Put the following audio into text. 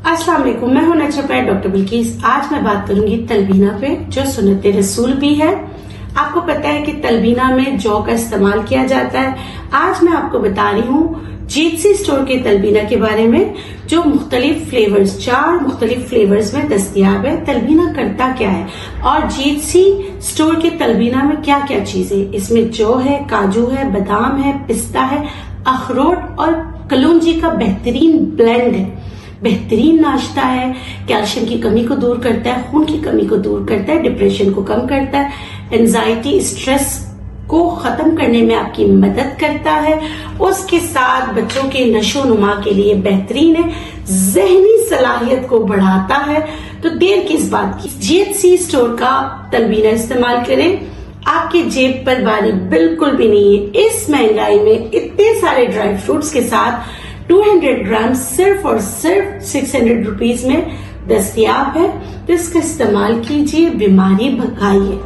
अस्सलाम वालेकुम, मैं हूं नेचुरोपैथ डॉक्टर बिल्किस। आज मैं बात करूंगी तलबीना पे, जो सुन्नत रसूल भी है। आपको पता है कि तलबीना में जौ का इस्तेमाल किया जाता है। आज मैं आपको बता रही हूँ जीएचसी स्टोर के तलबीना के बारे में, जो मुख्तलिफ फ्लेवर्स, 4 मुख्तलिफ फ्लेवर्स में दस्तयाब है। तलबीना करता क्या है और जीएचसी स्टोर के तलबीना में क्या क्या चीजें, इसमें जौ है, काजू है, बादाम है, पिस्ता है, अखरोट और कलौंजी का बेहतरीन ब्लेंड है। बेहतरीन नाश्ता है, कैल्शियम की कमी को दूर करता है, खून की कमी को दूर करता है, डिप्रेशन को कम करता है, एंजाइटी स्ट्रेस को खत्म करने में आपकी मदद करता है। उसके साथ बच्चों के नशो नुमा के लिए बेहतरीन है, जहनी सलाहियत को बढ़ाता है। तो देर किस बात की, जीएचसी स्टोर का तलबीना इस्तेमाल करें, आपकी जेब पर भारी बिल्कुल भी नहीं है। इस महंगाई में इतने सारे ड्राई फ्रूट्स के साथ 200 ग्राम सिर्फ और सिर्फ 600 रुपीज में दस्तयाब है। तो इसका इस्तेमाल कीजिए, बीमारी भगाइए।